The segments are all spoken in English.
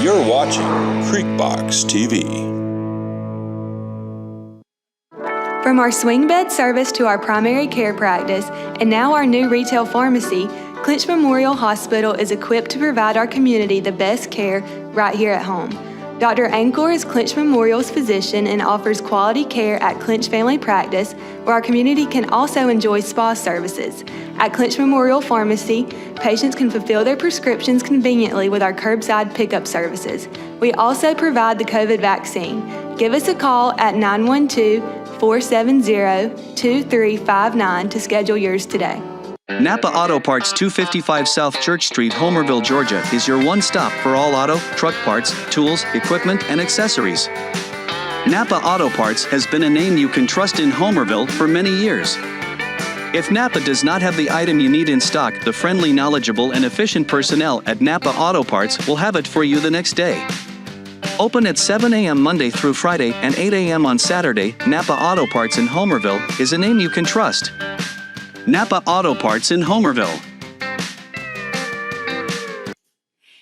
You're watching Creekbox TV. From our swing bed service to our primary care practice, and now our new retail pharmacy, Clinch Memorial Hospital is equipped to provide our community the best care right here at home. Dr. Ankor is Clinch Memorial's physician and offers quality care at Clinch Family Practice, where our community can also enjoy spa services. At Clinch Memorial Pharmacy, patients can fulfill their prescriptions conveniently with our curbside pickup services. We also provide the COVID vaccine. Give us a call at 912-470-2359 to schedule yours today. Napa Auto Parts 255 South Church Street, Homerville, Georgia is your one-stop for all auto, truck parts, tools, equipment, and accessories. Napa Auto Parts has been a name you can trust in Homerville for many years. If Napa does not have the item you need in stock, the friendly, knowledgeable, and efficient personnel at Napa Auto Parts will have it for you the next day. Open at 7 a.m. Monday through Friday and 8 a.m. on Saturday, Napa Auto Parts in Homerville is a name you can trust. Napa Auto Parts in Homerville.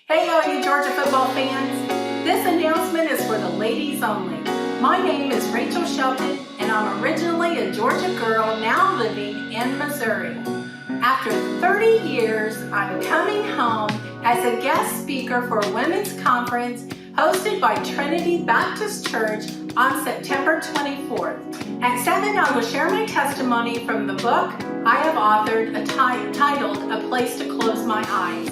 Hey all you Georgia football fans, this announcement is for the ladies only. My name is Rachel Shelton and I'm originally a Georgia girl now living in Missouri. After 30 years, I'm coming home as a guest speaker for a women's conference hosted by Trinity Baptist Church on September 24th. At 7, I will share my testimony from the book I have authored titled A Place to Close My Eyes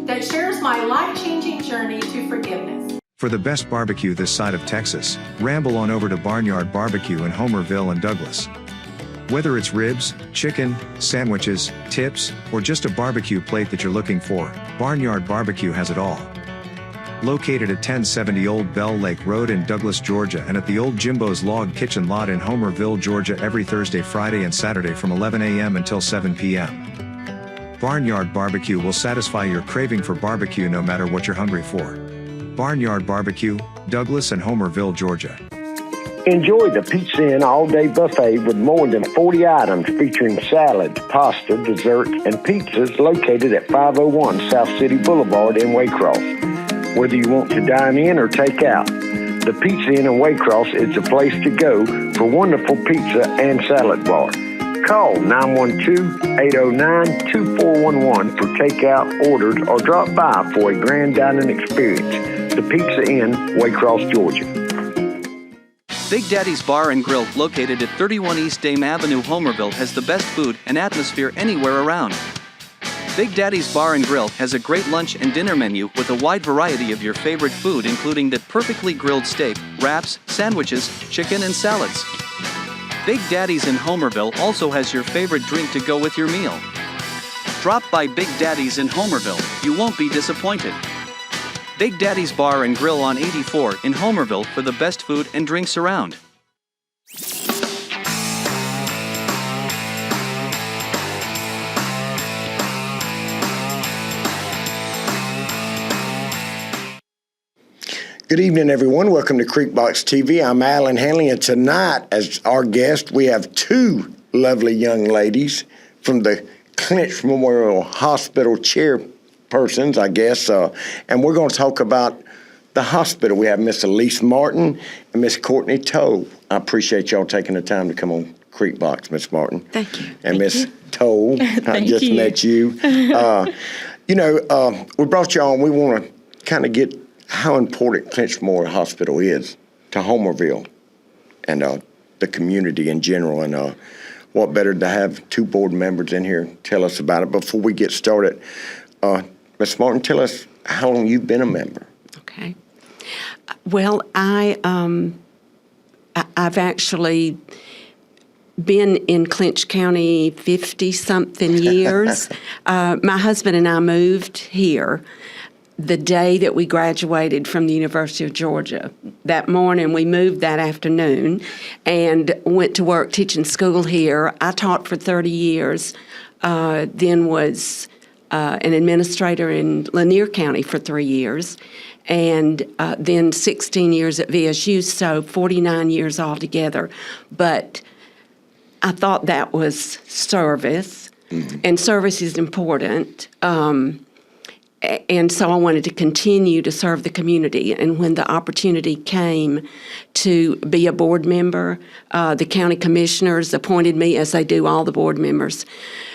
that shares my life-changing journey to forgiveness. For the best barbecue this side of Texas, ramble on over to Barnyard Barbecue in Homerville and Douglas. Whether it's ribs, chicken, sandwiches, tips, or just a barbecue plate that you're looking for, Barnyard Barbecue has it all. Located at 1070 Old Bell Lake Road in Douglas, Georgia, and at the Old Jimbo's Log Kitchen Lot in Homerville, Georgia every Thursday, Friday, and Saturday from 11 a.m. until 7 p.m. Barnyard Barbecue will satisfy your craving for barbecue no matter what you're hungry for. Barnyard Barbecue, Douglas and Homerville, Georgia. Enjoy the Pizza Inn all-day buffet with more than 40 items featuring salads, pasta, desserts, and pizzas located at 501 South City Boulevard in Waycross. Whether you want to dine in or take out, the Pizza Inn in Waycross is the place to go for wonderful pizza and salad bar. Call 912-809-2411 for takeout orders or drop by for a grand dining experience. The Pizza Inn, Waycross, Georgia. Big Daddy's Bar and Grill, located at 31 East Dame Avenue, Homerville, has the best food and atmosphere anywhere around. Big Daddy's Bar and Grill has a great lunch and dinner menu with a wide variety of your favorite food, including the perfectly grilled steak, wraps, sandwiches, chicken, and salads. Big Daddy's in Homerville also has your favorite drink to go with your meal. Drop by Big Daddy's in Homerville, you won't be disappointed. Big Daddy's Bar and Grill on 84 in Homerville for the best food and drinks around. Good evening, everyone. Welcome to Creekbox TV. I'm Alan Hanley, and tonight, as our guest, we have two lovely young ladies from the Clinch Memorial Hospital chairpersons, I guess, and we're going to talk about the hospital. We have Miss Elise Martin and Miss Courtney Toll. I appreciate y'all taking the time to come on Creekbox, Miss Martin. Thank you. And Miss Toll, I just met you. We brought you on. We want to kind of get how important Clinch Memorial Hospital is to Homerville and the community in general. And what better to have two board members in here tell us about it. Before we get started, Ms. Martin, tell us how long you've been a member. Okay. Well, I've actually been in Clinch County 50-something years. My husband and I moved here the day that we graduated from the University of Georgia. That morning, we moved that afternoon and went to work teaching school here. I taught for 30 years, then was an administrator in Lanier County for 3 years, and then 16 years at VSU, so 49 years altogether. But I thought that was service, and service is important. And so I wanted to continue to serve the community. And when the opportunity came to be a board member, the county commissioners appointed me, as they do all the board members.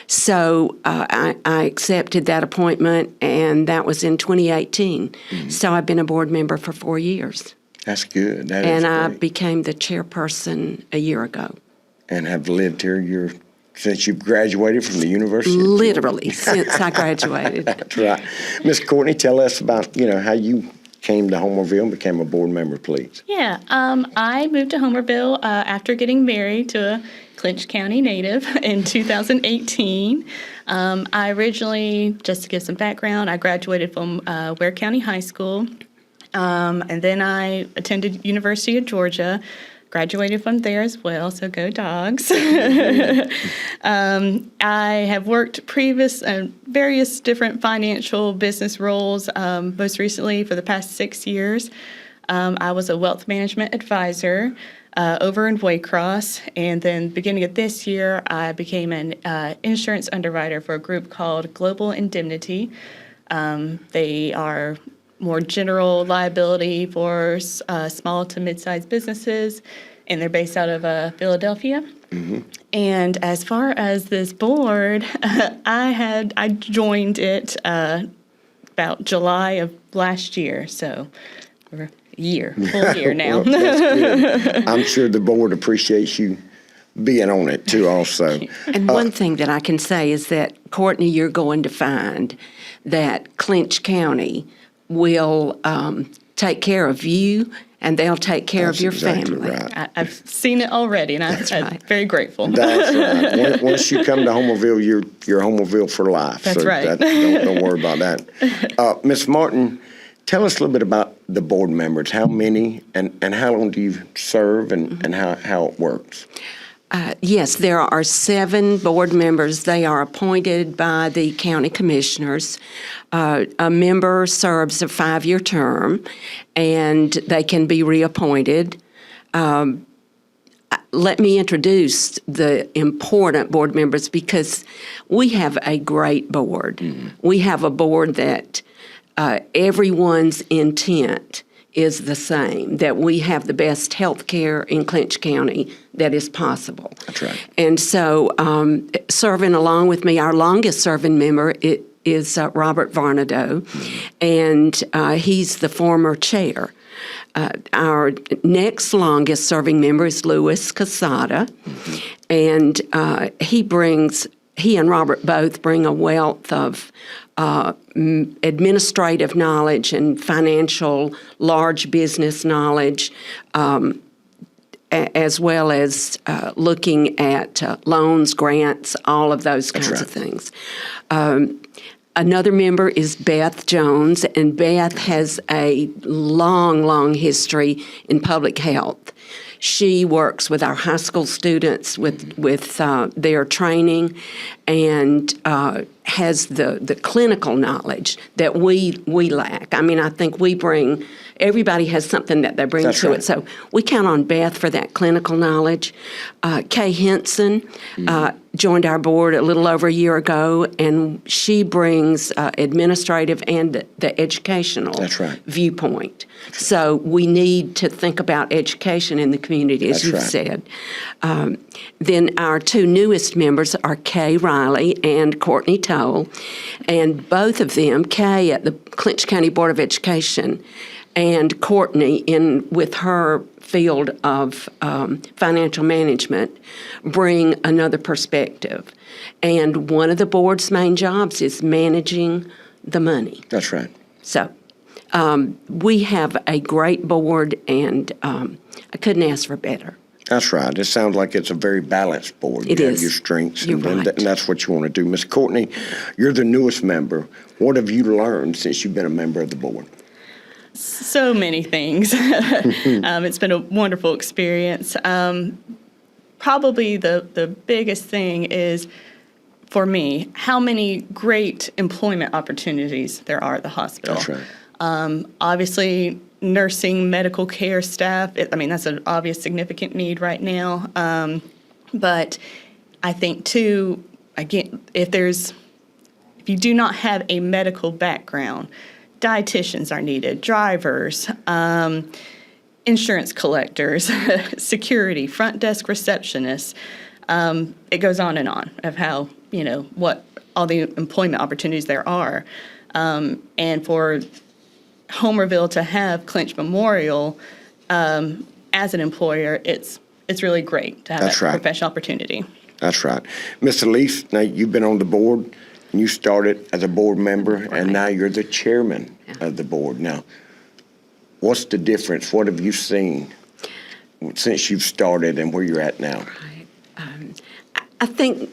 So I accepted that appointment, and that was in 2018. Mm-hmm. So I've been a board member for 4 years. That's good. That and is I great. became the chairperson a year ago. And have lived here since you graduated from the university? Literally, since I graduated. That's right. Miss Courtney, tell us about, how you came to Homerville and became a board member, please. Yeah, I moved to Homerville after getting married to a Clinch County native in 2018. I originally, just to give some background, I graduated from Ware County High School, and then I attended University of Georgia. Graduated from there as well, so go Dogs. I have worked various different financial business roles, most recently for the past 6 years. I was a wealth management advisor over in Waycross, and then beginning of this year, I became an insurance underwriter for a group called Global Indemnity. They are more general liability for small to mid-sized businesses, and they're based out of Philadelphia. Mm-hmm. And as far as this board, I joined it about July of last year, so we're full year now. Well, that's good. I'm sure the board appreciates you being on it too also. And one thing that I can say is that, Courtney, you're going to find that Clinch County will take care of you, and they'll take care of your exactly family. Right. I've seen it already, and I'm very grateful. That's right. Once you come to Homerville, you're Homerville for life. That's right. Don't worry about that. Ms. Martin, tell us a little bit about the board members. How many, and how long do you serve, and how it works? Yes, there are 7 board members. They are appointed by the county commissioners. A member serves a 5-year term, and they can be reappointed. Let me introduce the important board members, because we have a great board. Mm-hmm. We have a board that everyone's intent is the same, that we have the best health care in Clinch County that is possible. That's right. And so serving along with me, our longest serving member is Robert Varnado, and he's the former chair. Our next longest serving member is Louis Casada, and he and Robert both bring a wealth of administrative knowledge and financial large business knowledge, as well as looking at loans, grants, all of those kinds of things. Another member is Beth Jones, and Beth has a long history in public health. She works with our high school students with their training, and has the clinical knowledge that we lack. I mean, I think everybody has something that they bring That's to right. it. So we count on Beth for that clinical knowledge. Kay Henson joined our board a little over a year ago, and she brings administrative and the educational viewpoint. So we need to think about education in the community, as you've said. Then our 2 newest members are Kay Riley and Courtney Toll, and both of them, Kay at the Clinch County Board of Education, and Courtney with her field of financial management, bring another perspective. And one of the board's main jobs is managing the money. That's right. So we have a great board, and I couldn't ask for better. That's right. It sounds like it's a very balanced board. It you is. have your strengths, You're and right. that's what you want to do. Ms. Courtney, you're the newest member. What have you learned since you've been a member of the board? So many things. It's been a wonderful experience. Probably the biggest thing is, for me, how many great employment opportunities there are at the hospital. That's right. Obviously, nursing, medical care staff, that's an obvious significant need right now. But I think, too, again, if if you do not have a medical background, dietitians are needed, drivers, insurance collectors, security, front desk receptionists. It goes on and on of how, what all the employment opportunities there are. And for Homerville to have Clinch Memorial as an employer, it's really great to have that professional opportunity. That's right. Ms. Elise, now you've been on the board, and you started as a board member, and now you're the chairman of the board. Now, what's the difference? What have you seen since you've started and where you're at now? I think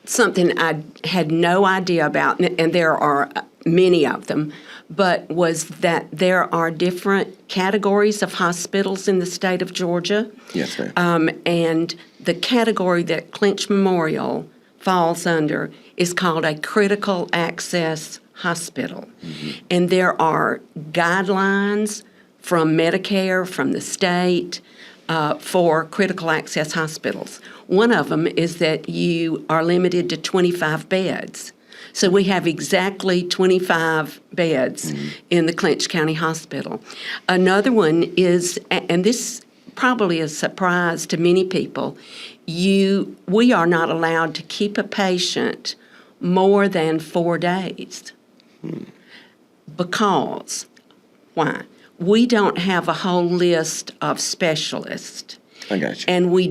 something I had no idea about, and there are many of them, but was that there are different categories of hospitals in the state of Georgia. Yes, ma'am. And the category that Clinch Memorial falls under is called a critical access hospital. Mm-hmm. And there are guidelines from Medicare, from the state, for critical access hospitals. One of them is that you are limited to 25 beds. So we have exactly 25 beds in the Clinch County Hospital. Another one is, and this probably is a surprise to many people, we are not allowed to keep a patient more than 4 days. Because, why? We don't have a whole list of specialists. I got you. And we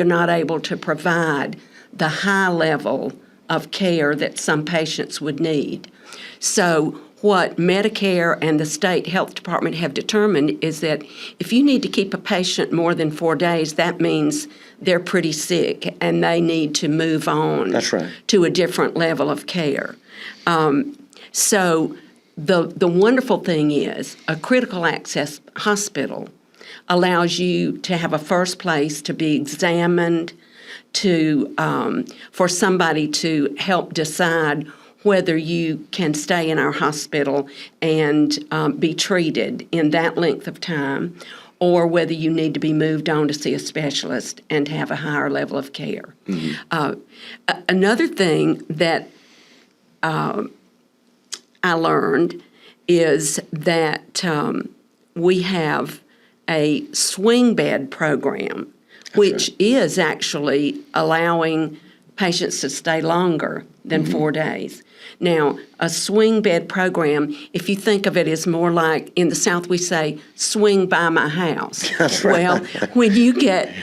are not able to provide the high level of care that some patients would need. So what Medicare and the state health department have determined is that if you need to keep a patient more than 4 days, that means they're pretty sick and they need to move on to a different level of care. So the wonderful thing is a critical access hospital allows you to have a first place to be examined, for somebody to help decide whether you can stay in our hospital and be treated in that length of time, or whether you need to be moved on to see a specialist and have a higher level of care. Mm-hmm. Another thing that I learned is that we have a swing bed program, which is actually allowing patients to stay longer than 4 days. Now, a swing bed program, if you think of it as more like, in the South we say, swing by my house. That's right. Well, when you get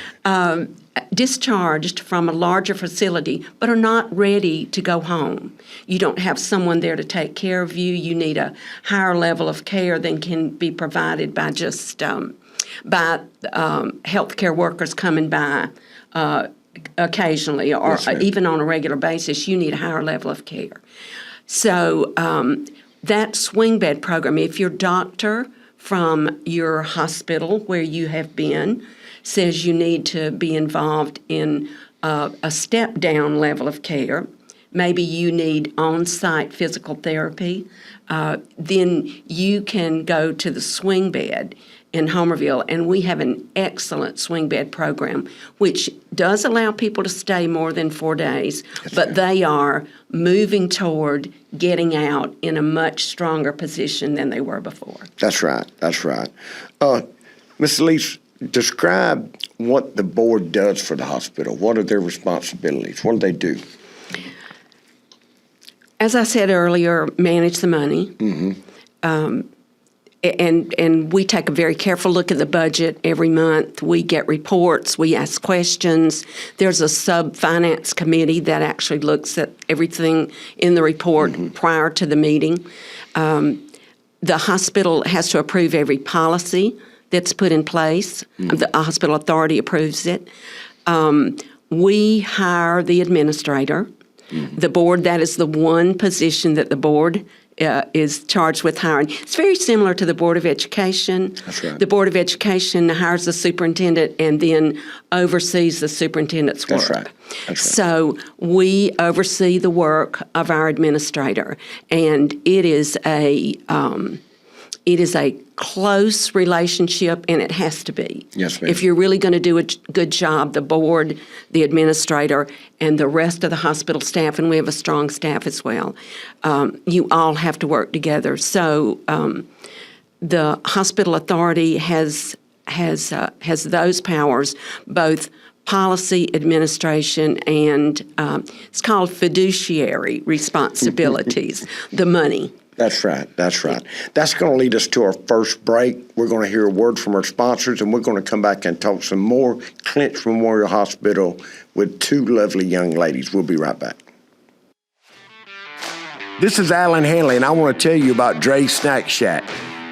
discharged from a larger facility but are not ready to go home, you don't have someone there to take care of you, you need a higher level of care than can be provided by just healthcare workers coming by occasionally or even on a regular basis, you need a higher level of care. So that swing bed program, if your doctor from your hospital where you have been says you need to be involved in a step-down level of care, maybe you need on-site physical therapy, then you can go to the swing bed in Homerville, and we have an excellent swing bed program, which does allow people to stay more than 4 days, but they are moving toward getting out in a much stronger position than they were before. That's right. That's right. Ms. Elise, describe what the board does for the hospital. What are their responsibilities? What do they do? As I said earlier, manage the money. And we take a very careful look at the budget every month. We get reports. We ask questions. There's a sub-finance committee that actually looks at everything in the report prior to the meeting. The hospital has to approve every policy that's put in place. The hospital authority approves it. We hire the administrator. The board, that is the one position that the board is charged with hiring. It's very similar to the Board of Education. That's right. The Board of Education hires the superintendent and then oversees the superintendent's work. That's right. That's right. So we oversee the work of our administrator, and it is It is a close relationship, and it has to be. Yes, ma'am. If you're really going to do a good job, the board, the administrator, and the rest of the hospital staff, and we have a strong staff as well, you all have to work together. So the hospital authority has those powers, both policy, administration, and it's called fiduciary responsibilities, the money. That's right. That's right. That's going to lead us to our first break. We're going to hear a word from our sponsors, and we're going to come back and talk some more Clinch Memorial Hospital with two lovely young ladies. We'll be right back. This is Alan Hanley, and I want to tell you about Dre's Snack Shack.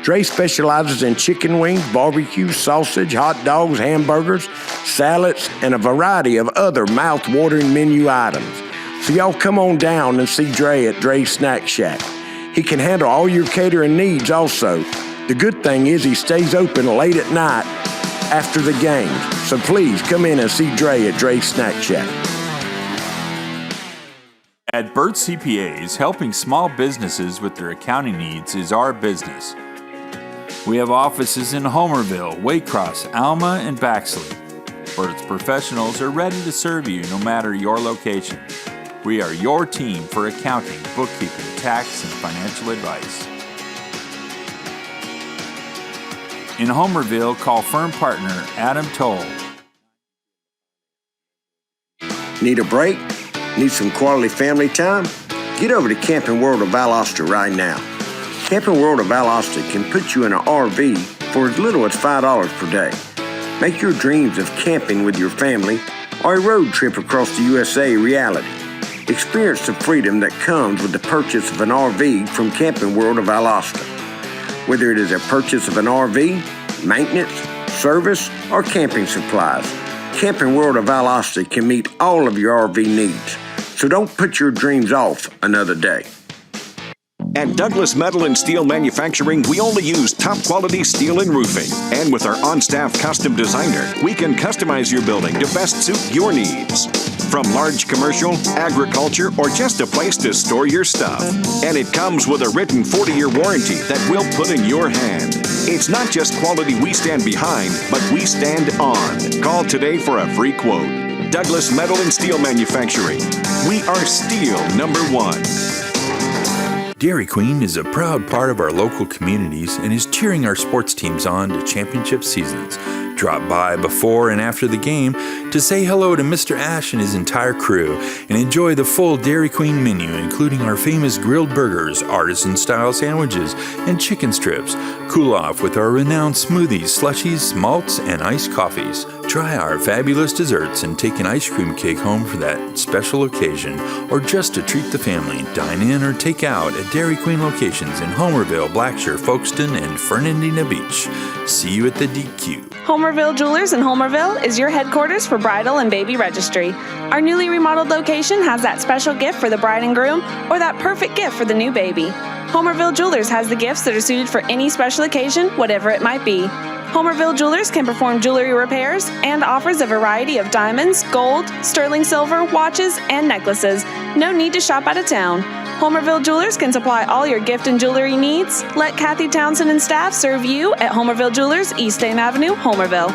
Dre specializes in chicken wings, barbecue, sausage, hot dogs, hamburgers, salads, and a variety of other mouth-watering menu items. So y'all come on down and see Dre at Dre's Snack Shack. He can handle all your catering needs also. The good thing is he stays open late at night after the games. So please come in and see Dre at Dre's Snack Shack. At Burt CPAs, helping small businesses with their accounting needs is our business. We have offices in Homerville, Waycross, Alma, and Baxley. Burt's professionals are ready to serve you no matter your location. We are your team for accounting, bookkeeping, tax, and financial advice. In Homerville, call firm partner Adam Toll. Need a break? Need some quality family time? Get over to Camping World of Valdosta right now. Camping World of Valdosta can put you in an RV for as little as $5 per day. Make your dreams of camping with your family or a road trip across the USA a reality. Experience the freedom that comes with the purchase of an RV from Camping World of Valdosta. Whether it is a purchase of an RV, maintenance, service, or camping supplies, Camping World of Valdosta can meet all of your RV needs. So don't put your dreams off another day. At Douglas Metal and Steel Manufacturing, we only use top quality steel and roofing. And with our on-staff custom designer, we can customize your building to best suit your needs. From large commercial, agriculture, or just a place to store your stuff. And it comes with a written 40-year warranty that we'll put in your hand. It's not just quality we stand behind, but we stand on. Call today for a free quote. Douglas Metal and Steel Manufacturing. We are steel number one. Dairy Queen is a proud part of our local communities and is cheering our sports teams on to championship seasons. Drop by before and after the game to say hello to Mr. Ash and his entire crew and enjoy the full Dairy Queen menu, including our famous grilled burgers, artisan-style sandwiches, and chicken strips. Cool off with our renowned smoothies, slushies, malts, and iced coffees. Try our fabulous desserts and take an ice cream cake home for that special occasion, or just to treat the family. Dine in or take out at Dairy Queen locations in Homerville, Blackshear, Folkestone, and Fernandina Beach. See you at the DQ. Homerville Jewelers in Homerville is your headquarters for bridal and baby registry. Our newly remodeled location has that special gift for the bride and groom or that perfect gift for the new baby. Homerville Jewelers has the gifts that are suited for any special occasion, whatever it might be. Homerville Jewelers can perform jewelry repairs and offers a variety of diamonds, gold, sterling silver, watches, and necklaces. No need to shop out of town. Homerville Jewelers can supply all your gift and jewelry needs. Let Kathy Townsend and staff serve you at Homerville Jewelers, East Dame Avenue, Homerville.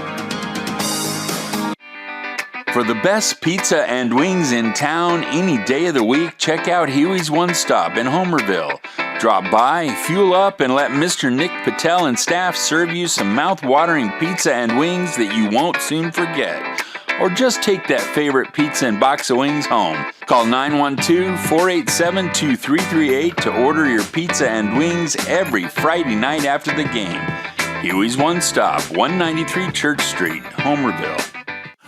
For the best pizza and wings in town any day of the week, check out Huey's One Stop in Homerville. Drop by, fuel up, and let Mr. Nick Patel and staff serve you some mouth-watering pizza and wings that you won't soon forget. Or just take that favorite pizza and box of wings home. Call 912-487-2338 to order your pizza and wings every Friday night after the game. Huey's One Stop, 193 Church Street, Homerville.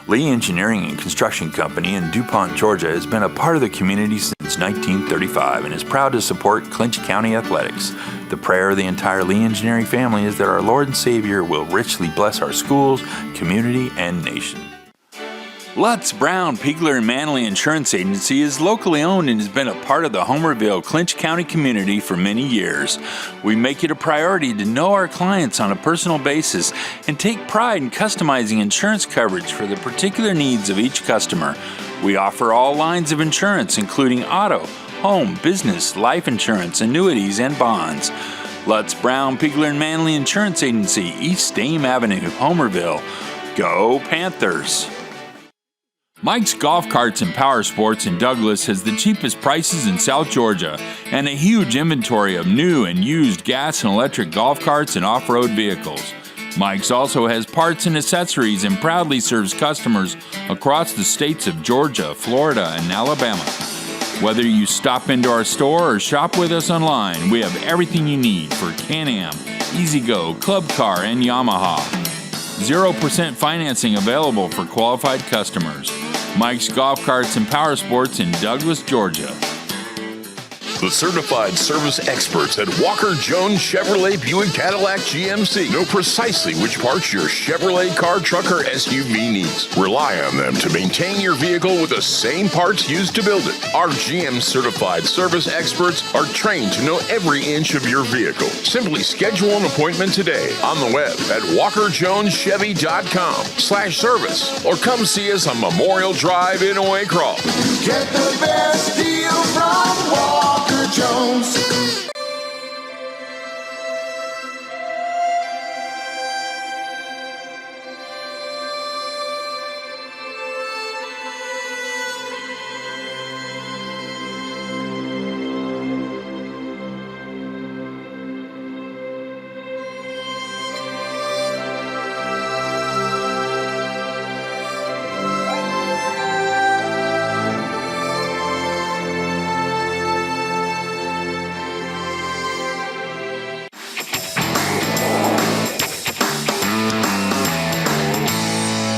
Lee Engineering and Construction Company in DuPont, Georgia has been a part of the community since 1935 and is proud to support Clinch County athletics. The prayer of the entire Lee Engineering family is that our Lord and Savior will richly bless our schools, community, and nation. Lutz, Brown, Pigler, and Manley Insurance Agency is locally owned and has been a part of the Homerville, Clinch County community for many years. We make it a priority to know our clients on a personal basis and take pride in customizing insurance coverage for the particular needs of each customer. We offer all lines of insurance, including auto, home, business, life insurance, annuities, and bonds. Lutz, Brown, Pigler, and Manley Insurance Agency, East Dame Avenue, Homerville. Go Panthers! Mike's Golf Carts and Power Sports in Douglas has the cheapest prices in South Georgia and a huge inventory of new and used gas and electric golf carts and off-road vehicles. Mike's also has parts and accessories and proudly serves customers across the states of Georgia, Florida, and Alabama. Whether you stop into our store or shop with us online, we have everything you need for Can-Am, E-Z-Go, Club Car, and Yamaha. 0% financing available for qualified customers. Mike's Golf Carts and Power Sports in Douglas, Georgia. The certified service experts at Walker Jones Chevrolet Buick Cadillac GMC know precisely which parts your Chevrolet car, truck, or SUV needs. Rely on them to maintain your vehicle with the same parts used to build it. Our GM certified service experts are trained to know every inch of your vehicle. Simply schedule an appointment today on the web at walkerjoneschevy.com/service or come see us on Memorial Drive in Waycross. Get the best deal from Walker Jones.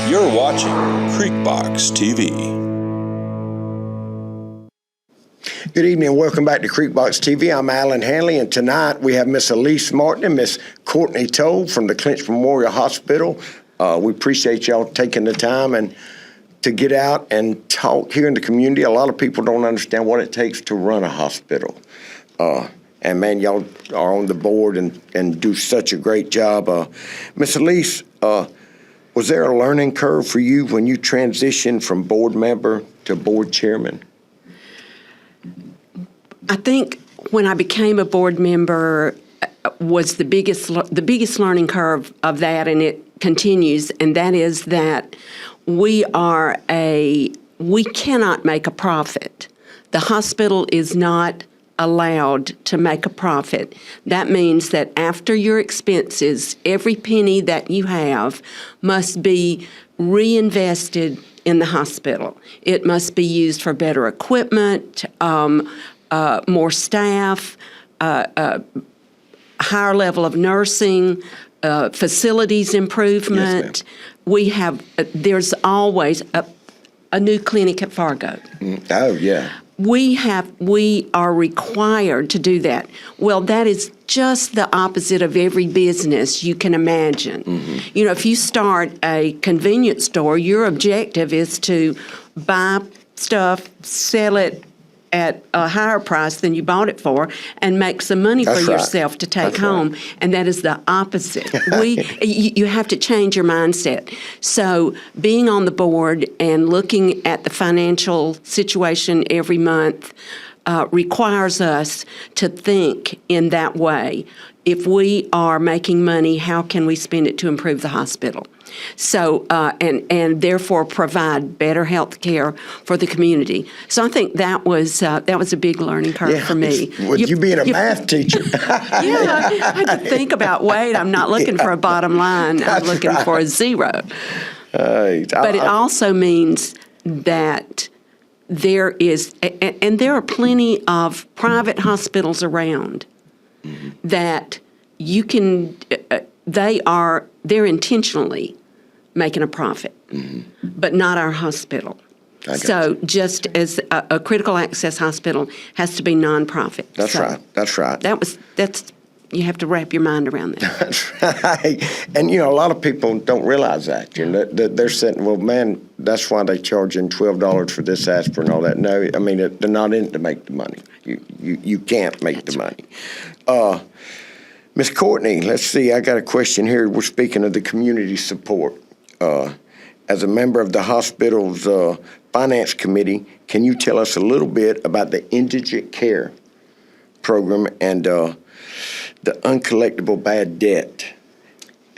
You're watching Creekbox TV. Good evening and welcome back to Creekbox TV. I'm Alan Hanley, and tonight we have Miss Elise Martin and Miss Courtney Toll from the Clinch Memorial Hospital. We appreciate y'all taking the time and to get out and talk here in the community. A lot of people don't understand what it takes to run a hospital. And man, y'all are on the board and do such a great job. Miss Elise, was there a learning curve for you when you transitioned from board member to board chairman? I think when I became a board member was the biggest learning curve of that, and it continues, and that is that we cannot make a profit. The hospital is not allowed to make a profit. That means that after your expenses, every penny that you have must be reinvested in the hospital. It must be used for better equipment, more staff, higher level of nursing, facilities improvement. Yes, There's always a new clinic at Fargo. Oh, yeah. We are required to do that. Well, that is just the opposite of every business you can imagine. Mm-hmm. You know, if you start a convenience store, your objective is to buy stuff, sell it at a higher price than you bought it for, and make some money for yourself to take home. Right. And that is the opposite. You have to change your mindset. So being on the board and looking at the financial situation every month requires us to think in that way. If we are making money, how can we spend it to improve the hospital? So, and therefore provide better health care for the community. So I think that was a big learning curve for me. You being a math teacher. I had to think about, wait, I'm not looking for a bottom line. I'm looking for a zero. But it also means that there is, and there are plenty of private hospitals around that you can, they're intentionally making a profit, but not our hospital. So just as a critical access hospital has to be nonprofit. That's right. That's you have to wrap your mind around that. That's right. And, you know, a lot of people don't realize that. You know, they're saying, well, man, that's why they charging $12 for this aspirin and all that. No, I mean, they're not in to make the money. You can't make the money. Ms. Courtney, let's see. I got a question here. We're speaking of the community support. As a member of the hospital's finance committee, can you tell us a little bit about the indigent care program and the uncollectible bad debt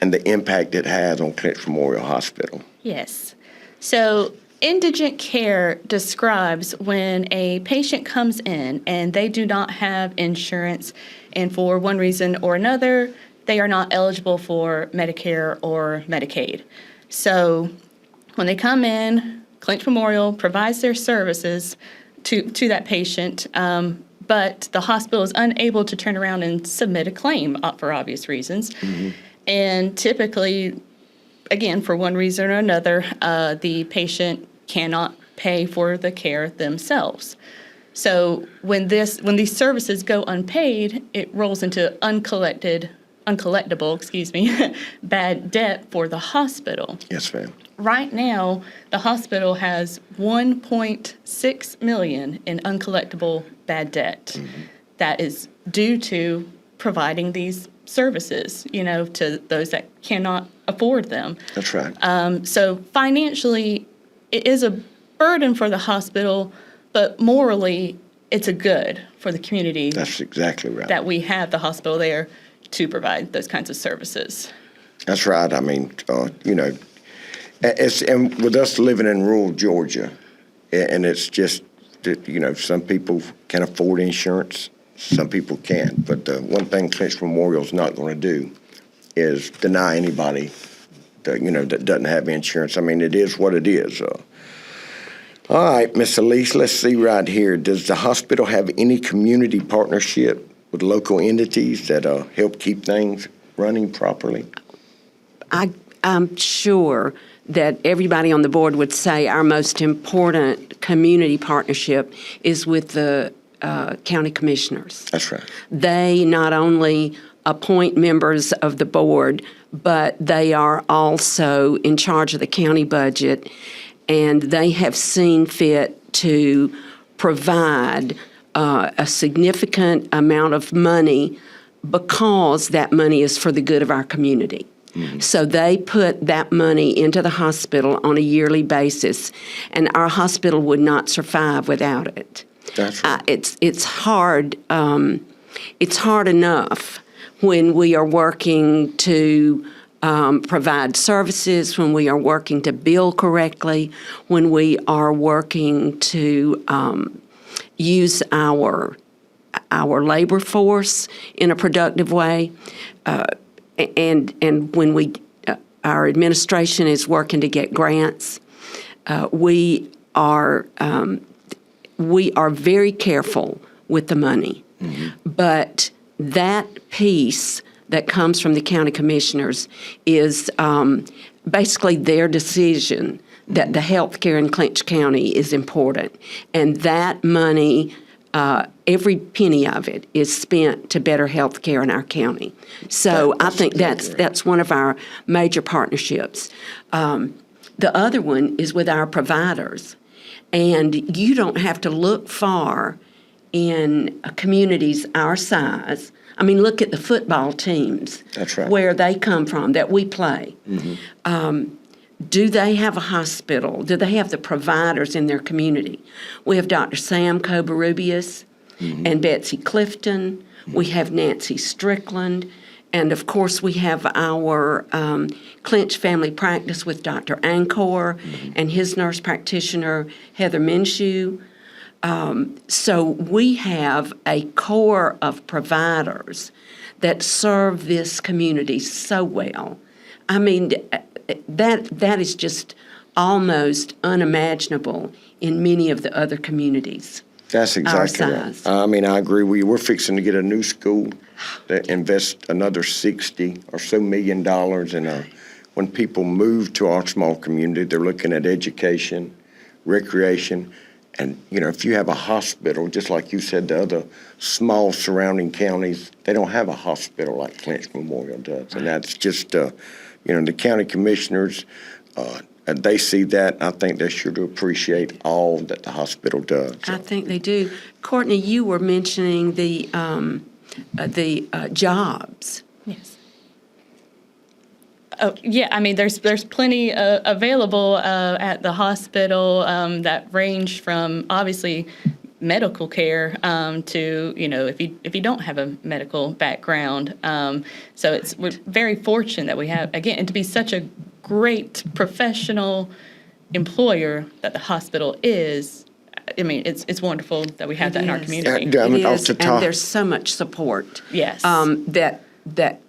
and the impact it has on Clinch Memorial Hospital. Yes. So indigent care describes when a patient comes in and they do not have insurance, and for one reason or another, they are not eligible for Medicare or Medicaid. So when they come in, Clinch Memorial provides their services to that patient, but the hospital is unable to turn around and submit a claim for obvious reasons. Mm-hmm. And typically, again, for one reason or another, the patient cannot pay for the care themselves. So when these services go unpaid, it rolls into uncollectible, bad debt for the hospital. Yes, ma'am. Right now, the hospital has $1.6 million in uncollectible bad debt. Mm-hmm. That is due to providing these services, to those that cannot afford them. That's right. So financially, it is a burden for the hospital, but morally, it's a good for the community. That's exactly right. That we have the hospital there to provide those kinds of services. That's right. I mean, and with us living in rural Georgia, and it's just that, some people can afford insurance, some people can't. But the one thing Clinch Memorial's not going to do is deny anybody that doesn't have insurance. I mean, it is what it is. All right, Miss Elise, let's see right here. Does the hospital have any community partnership with local entities that help keep things running properly? I'm sure that everybody on the board would say our most important community partnership is with the county commissioners. That's right. They not only appoint members of the board, but they are also in charge of the county budget, and they have seen fit to provide a significant amount of money because that money is for the good of our community. Mm-hmm. So they put that money into the hospital on a yearly basis, and our hospital would not survive without it. That's right. It's hard. It's hard enough when we are working to provide services, when we are working to bill correctly, when we are working to use our labor force in a productive way, and when our administration is working to get grants. We are very careful with the money, mm-hmm. but that piece that comes from the county commissioners is basically their decision that the health care in Clinch County is important. And that money, every penny of it is spent to better health care in our county. So I think that's one of our major partnerships. The other one is with our providers. And you don't have to look far in communities our size. I mean, look at the football teams. That's right. Where they come from, that we play. Mm-hmm. Do they have a hospital? Do they have the providers in their community? We have Dr. Sam Cobarubius mm-hmm. and Betsy Clifton. Mm-hmm. We have Nancy Strickland. And, of course, we have our Clinch Family Practice with Dr. Ancor mm-hmm. and his nurse practitioner, Heather Minshew. So we have a core of providers that serve this community so well. I mean, that is just almost unimaginable in many of the other communities. That's exactly right. I mean, I agree with you. We're fixing to get a new school that invests another $60 or so million. And when people move to our small community, they're looking at education, recreation. And, if you have a hospital, just like you said, the other small surrounding counties, they don't have a hospital like Clinch Memorial does. And that's just, the county commissioners, they see that. I think they're sure to appreciate all that the hospital does. I think they do. Courtney, you were mentioning the jobs. Yes. Oh, yeah, I mean, there's plenty available at the hospital that range from, obviously, medical care to, if you don't have a medical background. So we're very fortunate that we have, again, and to be such a great professional employer that the hospital is. I mean, it's wonderful that we have that in our community. It is, and there's so much support. Yes. That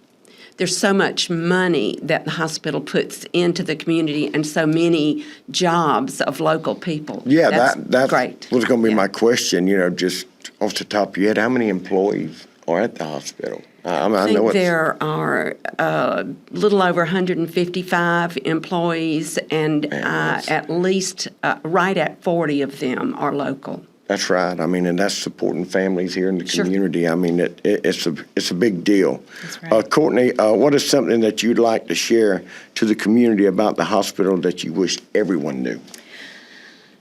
there's so much money that the hospital puts into the community, and so many jobs of local people. Yeah, that's great. Was going to be my question. Just off the top of your head, how many employees are at the hospital? I think there are a little over 155 employees, and at least right at 40 of them are local. That's right. I mean, and that's supporting families here in the community. I mean, it's a big deal. That's right. Courtney, what is something that you'd like to share to the community about the hospital that you wish everyone knew?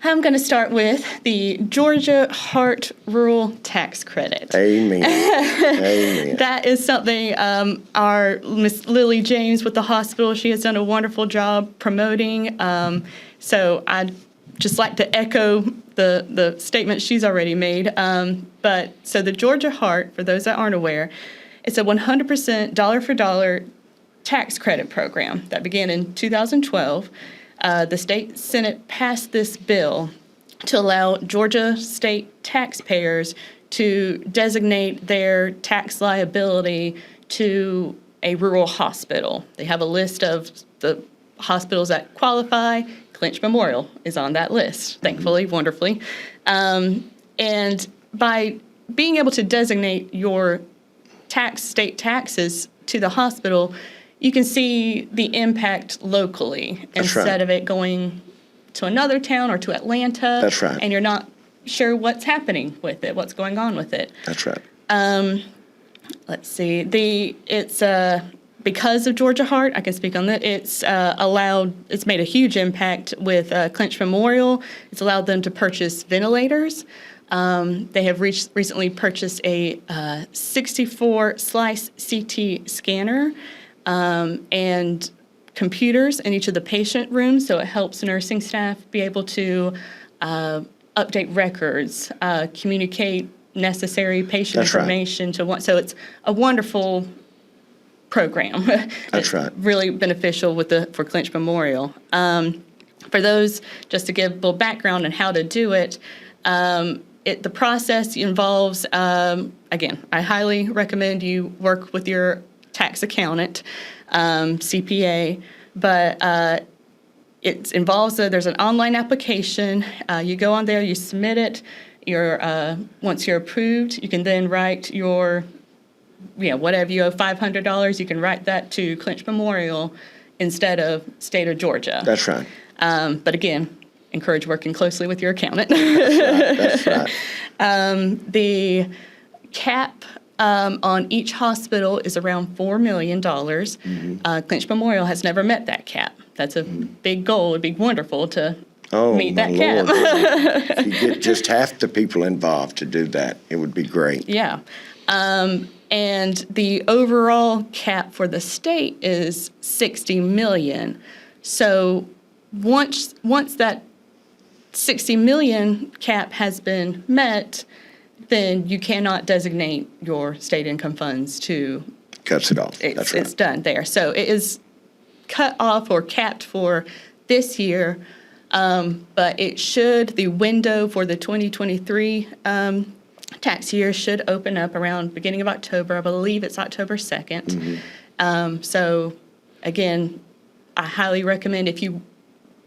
I'm going to start with the Georgia Heart Rural Tax Credit. Amen. Amen. That is something our Miss Lily James with the hospital, she has done a wonderful job promoting. So I'd just like to echo the statement she's already made. So the Georgia Heart, for those that aren't aware, it's a 100% dollar-for-dollar tax credit program that began in 2012. The state Senate passed this bill to allow Georgia state taxpayers to designate their tax liability to a rural hospital. They have a list of the hospitals that qualify. Clinch Memorial is on that list, thankfully, wonderfully. And by being able to designate your state taxes to the hospital, you can see the impact locally instead of it going to another town or to Atlanta. That's right. And you're not sure what's happening with it, what's going on with it. That's right. Let's see. It's because of Georgia Heart, I can speak on that. It's made a huge impact with Clinch Memorial. It's allowed them to purchase ventilators. They have recently purchased a 64-slice CT scanner and computers in each of the patient rooms, so it helps nursing staff be able to update records, communicate necessary patient information to one. So it's a wonderful program. That's right. Really beneficial for Clinch Memorial. For those, just to give a little background on how to do it, the process involves, again, I highly recommend you work with your tax accountant, CPA, but it involves there's an online application. You go on there, you submit it. Once you're approved, you can then write your, whatever you owe, $500. You can write that to Clinch Memorial instead of state of Georgia. That's right. But again, encourage working closely with your accountant. That's right. The cap on each hospital is around $4 million. Clinch Memorial has never met that cap. That's a big goal. It'd be wonderful to meet that cap. If you get just half the people involved to do that, it would be great. Yeah. And the overall cap for the state is $60 million. So once that $60 million cap has been met, then you cannot designate your state income funds to. Cuts it off. That's right. It's done there. So it is cut off or capped for this year, but the window for the 2023 tax year should open up around beginning of October. I believe it's October 2nd. So again, I highly recommend if you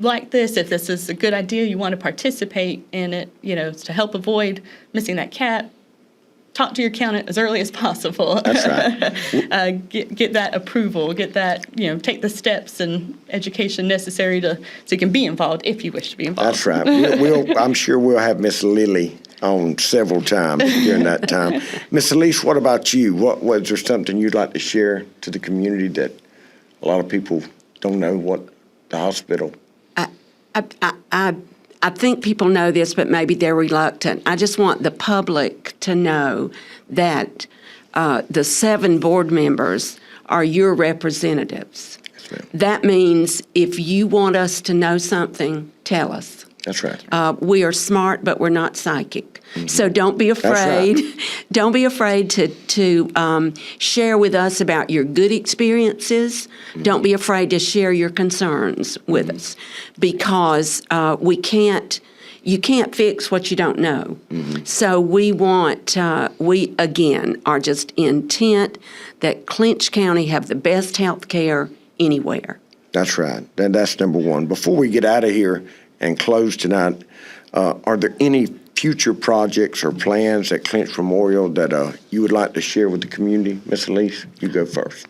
like this, if this is a good idea, you want to participate in it, to help avoid missing that cap, talk to your accountant as early as possible. That's right. Get that approval, get that, take the steps and education necessary so you can be involved if you wish to be involved. That's right. I'm sure we'll have Miss Lily on several times during that time. Miss Elise, what about you? Was there something you'd like to share to the community that a lot of people don't know what the hospital? I think people know this, but maybe they're reluctant. I just want the public to know that the 7 board members are your representatives. That means if you want us to know something, tell us. That's right. We are smart, but we're not psychic. So don't be afraid. That's right. Don't be afraid to share with us about your good experiences. Don't be afraid to share your concerns with us, because you can't fix what you don't know. So we again are just intent that Clinch County have the best health care anywhere. That's right. That's number one. Before we get out of here and close tonight, are there any future projects or plans at Clinch Memorial that you would like to share with the community? Miss Elise, you go first.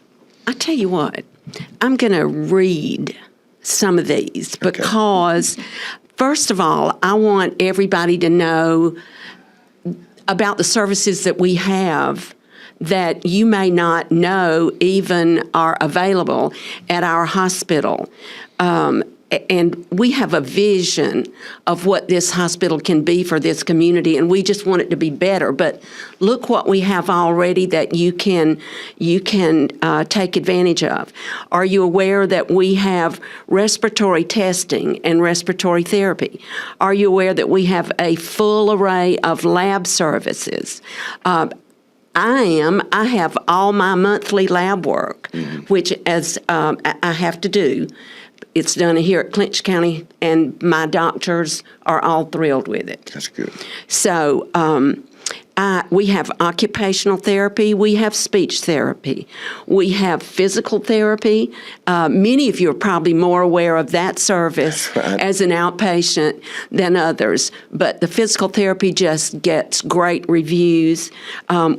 I tell you what, I'm going to read some of these because, first of all, I want everybody to know about the services that we have that you may not know even are available at our hospital. And we have a vision of what this hospital can be for this community, and we just want it to be better. But look what we have already that you can take advantage of. Are you aware that we have respiratory testing and respiratory therapy? Are you aware that we have a full array of lab services? I have all my monthly lab work, which as I have to do. It's done here at Clinch County, and my doctors are all thrilled with it. That's good. So we have occupational therapy. We have speech therapy. We have physical therapy. Many of you are probably more aware of that service as an outpatient than others, but the physical therapy just gets great reviews.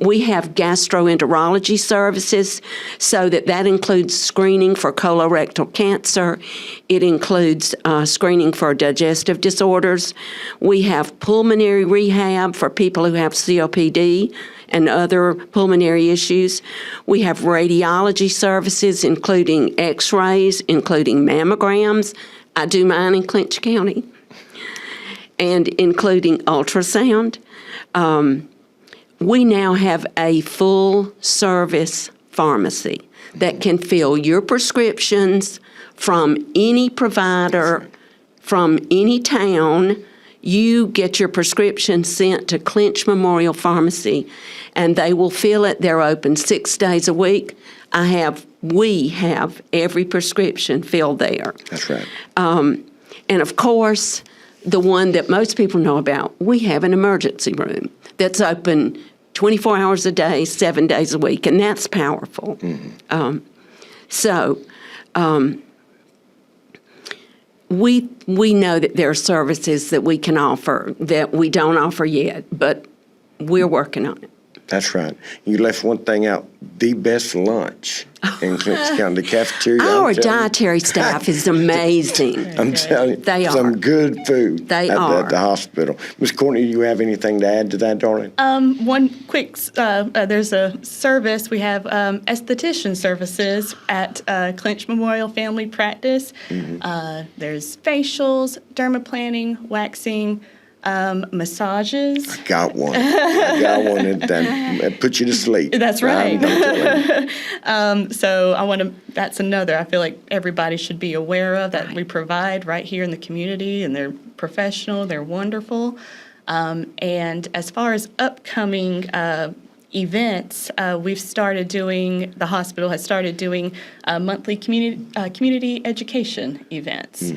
We have gastroenterology services, so that includes screening for colorectal cancer. It includes screening for digestive disorders. We have pulmonary rehab for people who have COPD and other pulmonary issues. We have radiology services, including x-rays, including mammograms. I do mine in Clinch County, and including ultrasound. We now have a full-service pharmacy that can fill your prescriptions from any provider, from any town. You get your prescription sent to Clinch Memorial Pharmacy, and they will fill it. They're open 6 days a week. We have every prescription filled there. That's right. And of course, the one that most people know about, we have an emergency room that's open 24 hours a day, 7 days a week, and that's powerful. We know that there are services that we can offer that we don't offer yet, but we're working on it. That's right. You left one thing out, the best lunch in Clinch County, the cafeteria. Our dietary staff is amazing. I'm telling you, they are. Some good food at the hospital. Ms. Courtney, do you have anything to add to that, darling? One quick, there's a service. We have esthetician services at Clinch Memorial Family Practice. There's facials, dermaplaning, waxing, massages. I got one that put you to sleep. That's right. So that's another I feel like everybody should be aware of that we provide right here in the community, and they're professional, they're wonderful. And as far as upcoming events, the hospital has started doing monthly community education events.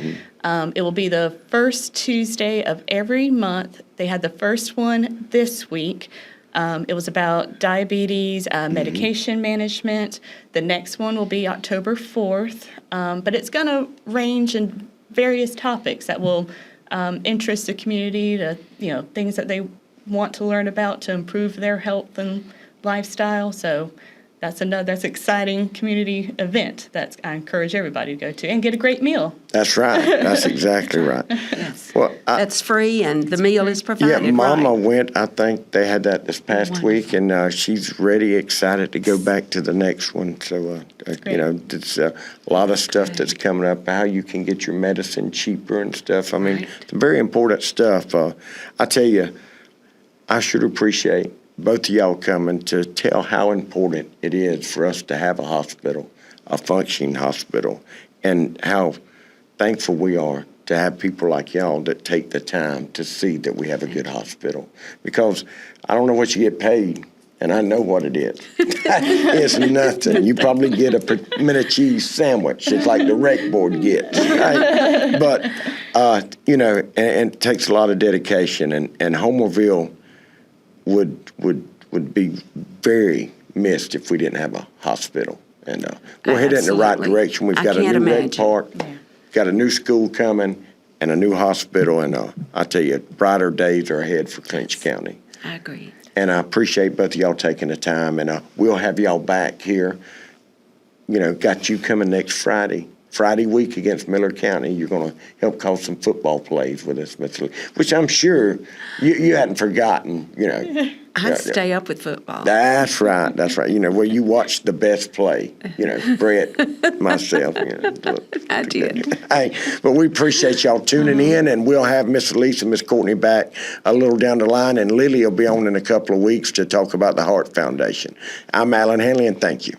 It will be the first Tuesday of every month. They had the first one this week. It was about diabetes, medication management. The next one will be October 4th, but it's going to range in various topics that will interest the community to, things that they want to learn about to improve their health and lifestyle. So that's an exciting community event that I encourage everybody to go to and get a great meal. That's right. That's exactly right. Well, that's free, and the meal is provided. Yeah, Mama went. I think they had that this past week, and she's ready, excited to go back to the next one. So, it's a lot of stuff that's coming up. How you can get your medicine cheaper and stuff. I mean, it's very important stuff. I tell you, I should appreciate both of y'all coming to tell how important it is for us to have a hospital, a functioning hospital, and how thankful we are to have people like y'all that take the time to see that we have a good hospital. Because I don't know what you get paid, and I know what it is. It's nothing. You probably get a pimento cheese sandwich. It's like the rec board gets, right? But, you know, and it takes a lot of dedication, and Homerville would be very missed if we didn't have a hospital. And we're headed in the right direction. We've got a new rec park, got a new school coming, and a new hospital. And I tell you, brighter days are ahead for Clinch County. I agree. And I appreciate both of y'all taking the time. And we'll have y'all back here. You know, got you coming next Friday week against Miller County. You're going to help call some football plays with us, Miss Lee, which I'm sure you hadn't forgotten, you know. I stay up with football. That's right. That's right. You know, where you watch the best play. You know, Brett, myself. You know, I did. Hey, but we appreciate y'all tuning in, and we'll have Miss Elise and Miss Courtney back a little down the line, and Lily will be on in a couple of weeks to talk about the Heart Foundation. I'm Alan Hanley, and thank you.